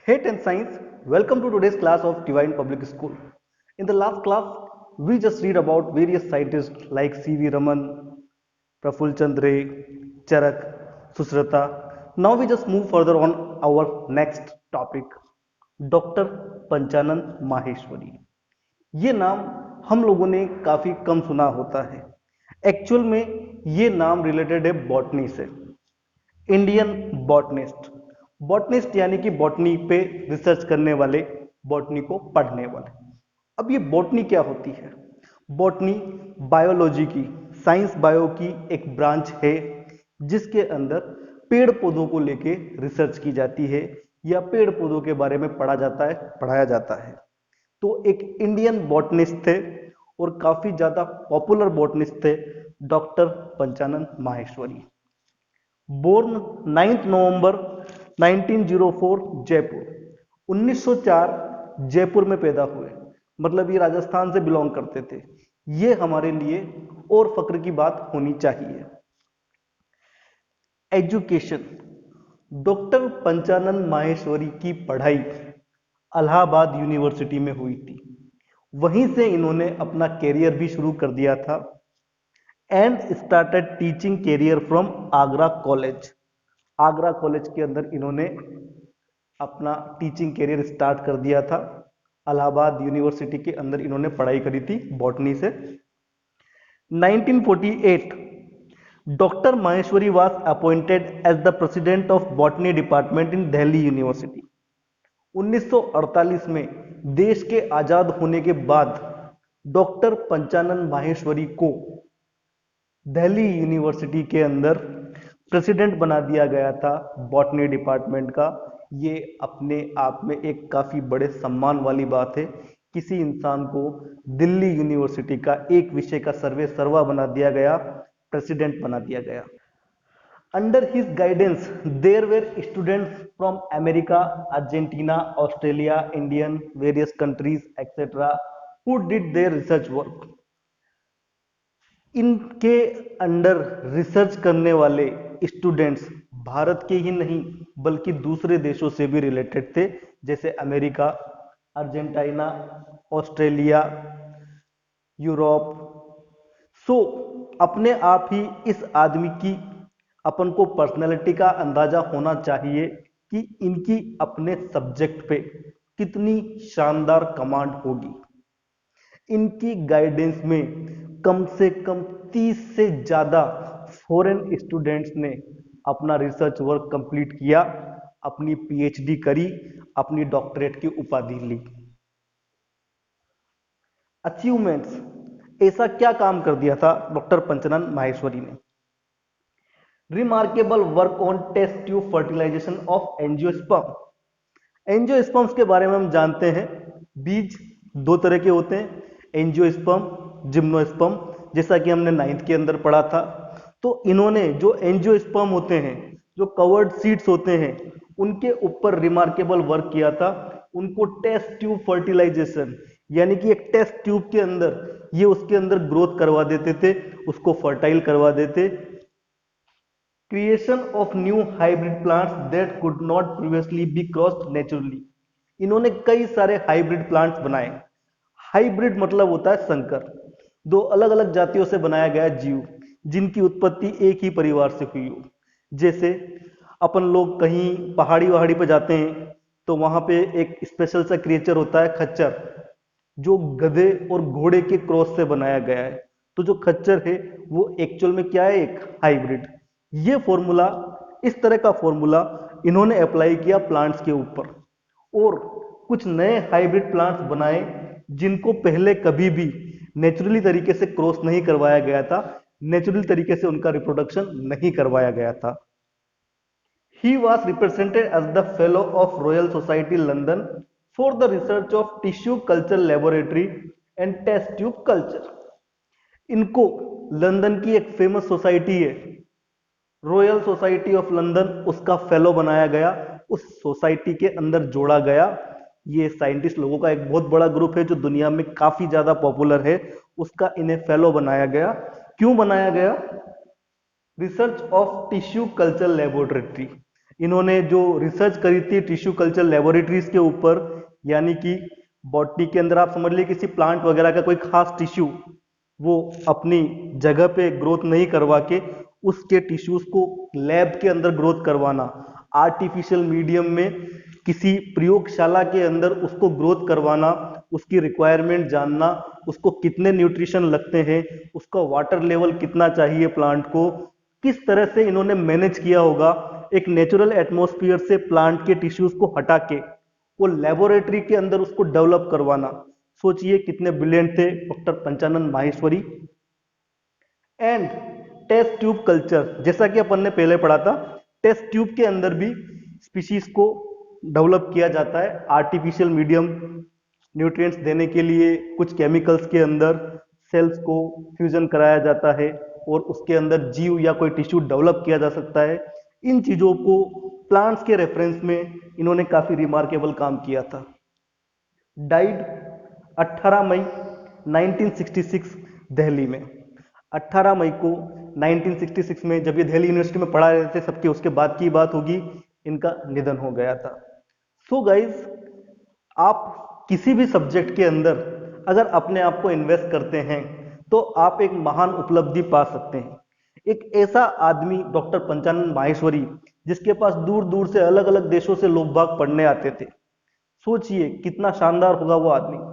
Hate and Science, welcome to today's class of Divine Public School. In the last class, we just read about various scientists like C.V. Raman, Praful Chandra, Charak, Susrata. Now we just move further on our next topic, Dr. Panchanan Maheshwari. ये नाम हम लोगों ने काफी कम सुना होता है। Actual में ये नाम रिलेटेड है बॉटनी से। इंडियन बॉटनिस्ट, बॉटनिस्ट यानी कि बॉटनी पे रिसर्च करने वाले, बॉटनी को पढ़ने वाले। अब ये बॉटनी क्या होती है? बॉटनी बायोलॉजी की, साइंस बायो की एक ब्रांच है जिसके अंदर पेड़ पौधों को लेके रिसर्च की जाती है या पेड़ पौधों के बारे में पढ़ा जाता है, पढ़ाया जाता है। तो एक इंडियन बॉटनिस्ट थे और काफी ज्यादा पॉपुलर बॉटनिस्ट थे, डॉक्टर पंचानन माहेश्वरी। बोर्न 9 नवंबर 1904 जयपुर, 1904 जयपुर में पैदा हुए। मतलब ये राजस्थान से बिलोंग करते थे। ये हमारे लिए और फक्र की बात होनी चाहिए। एजुकेशन, डॉक्टर पंचानन माहेश्वरी की पढ़ाई इलाहाबाद यूनिवर्सिटी में हुई थी। वहीं से इन्होंने अपना कैरियर भी शुरू कर दिया था and started teaching career from Agra college. Agra college के अंदर इन्होंने अपना टीचिंग कैरियर स्टार्ट कर दिया था। इलाहाबाद यूनिवर्सिटी के अंदर इन्होंने पढ़ाई करी थी बॉटनी से। 1948 doctor Maheshwari was appointed as the president of botany department in Delhi university. 1948 में देश के आजाद होने के बाद डॉक्टर पंचानन माहेश्वरी को दिल्ली यूनिवर्सिटी के अंदर प्रेसिडेंट बना दिया गया था बॉटनी डिपार्टमेंट का। ये अपने आप में एक काफी बड़े सम्मान वाली बात है। किसी इंसान को दिल्ली यूनिवर्सिटी का एक विषय का सर्वे सर्वा बना दिया गया, प्रेसिडेंट बना दिया गया। Under his guidance, there were students from America, Argentina, Australia, Indian, various countries, etc., who did their research work. इनके अंडर रिसर्च करने वाले स्टूडेंट्स भारत के ही नहीं बल्कि दूसरे देशों से भी रिलेटेड थे, जैसे अमेरिका, अर्जेंटीना, ऑस्ट्रेलिया, यूरोप। सो अपने आप ही इस आदमी की अपन को पर्सनैलिटी का अंदाजा होना चाहिए कि इनकी अपने सब्जेक्ट पे कितनी शानदार कमांड होगी। इनकी गाइडेंस में कम से कम 30 से ज्यादा फॉरेन स्टूडेंट्स ने अपना रिसर्च वर्क कंप्लीट किया, अपनी पीएचडी करी, अपनी डॉक्टरेट की उपाधि ली। अचीवमेंट्स, ऐसा क्या काम कर दिया था डॉक्टर पंचानन माहेश्वरी ने? Remarkable work on test tube fertilization of angiosperm. Angiosperms के बारे में हम जानते हैं, बीज दो तरह के होते हैं, एंजियोस्पर्म, जिम्नोस्पर्म, जैसा कि हमने 9th के अंदर पढ़ा था। तो इन्होंने जो एंजियोस्पर्म होते हैं, जो कवर्ड सीड्स होते हैं, उनके ऊपर रिमार्केबल वर्क किया था। उनको टेस्ट ट्यूब फर्टिलाइजेशन यानी कि एक टेस्ट ट्यूब के अंदर ये उसके अंदर ग्रोथ करवा देते थे, उसको फर्टाइल करवा देते। Creation of new hybrid plants that could not previously B crossed naturally. इन्होंने कई सारे हाइब्रिड प्लांट्स बनाए। हाइब्रिड मतलब होता है संकर, दो अलग अलग जातियों से बनाया गया जीव जिनकी उत्पत्ति एक ही परिवार से हुई हो। जैसे अपन लोग कहीं पहाड़ी वहाड़ी पे जाते हैं तो वहां पे एक स्पेशल सा क्रिएचर होता है खच्चर, जो गधे और घोड़े के क्रॉस से बनाया गया है। तो जो खच्चर है वो एक्चुअल में क्या है? एक हाइब्रिड। ये फॉर्मूला, इस तरह का फॉर्मूला इन्होंने अप्लाई किया प्लांट्स के ऊपर और कुछ नए हाइब्रिड प्लांट्स बनाए जिनको पहले कभी भी नेचुरली तरीके से क्रॉस नहीं करवाया गया था, नेचुरल तरीके से उनका रिप्रोडक्शन नहीं करवाया गया था। He was represented as the fellow of Royal Society London for the research of tissue culture laboratory and test tube culture. इनको लंदन की एक फेमस सोसाइटी है, रॉयल सोसाइटी ऑफ लंदन, उसका फेलो बनाया गया, उस सोसाइटी के अंदर जोड़ा गया। ये साइंटिस्ट लोगों का एक बहुत बड़ा ग्रुप है जो दुनिया में काफी ज्यादा पॉपुलर है, उसका इन्हें फेलो बनाया गया। क्यों बनाया गया? Research of tissue culture laboratory. इन्होंने जो रिसर्च करी थी टिश्यू कल्चर लेबोरेटरीज के ऊपर, यानी कि बॉटनी के अंदर आप समझ लीजिए किसी प्लांट वगैरह का कोई खास टिश्यू वो अपनी जगह पे ग्रोथ नहीं करवा के उसके टिश्यूज को लैब के अंदर ग्रोथ करवाना, आर्टिफिशियल मीडियम में किसी प्रयोगशाला के अंदर उसको ग्रोथ करवाना, उसकी रिक्वायरमेंट जानना, उसको कितने न्यूट्रिशन लगते हैं, उसका वाटर लेवल कितना चाहिए प्लांट को, किस तरह से इन्होंने मैनेज किया होगा एक नेचुरल एटमॉस्फेयर से प्लांट के टिश्यूज को हटा के वो लेबोरेटरी के अंदर उसको डेवलप करवाना। सोचिए कितने ब्रिलियंट थे doctor Panchanan Maheshwari. And test tube culture, जैसा कि अपन ने पहले पढ़ा था, टेस्ट ट्यूब के अंदर भी स्पीशीज को डेवलप किया जाता है आर्टिफिशियल मीडियम न्यूट्रिएंट्स देने के लिए, कुछ केमिकल्स के अंदर सेल्स को फ्यूजन कराया जाता है और उसके अंदर जीव या कोई टिश्यू डेवलप किया जा सकता है। इन चीजों को प्लांट्स के रेफरेंस में इन्होंने काफी रिमार्केबल काम किया था। डाइड 18 मई 1966 दिल्ली में। 18 मई को 1966 में जब ये दिल्ली यूनिवर्सिटी में पढ़ा रहे थे, सबके उसके बाद की बात होगी, इनका निधन हो गया था। सो गाइज, आप किसी भी सब्जेक्ट के अंदर अगर अपने आप को इन्वेस्ट करते हैं तो आप एक महान उपलब्धि पा सकते हैं। एक ऐसा आदमी डॉक्टर पंचानन माहेश्वरी, जिसके पास दूर दूर से अलग अलग देशों से लोग बाग पढ़ने आते थे। सोचिए कितना शानदार होगा वो आदमी।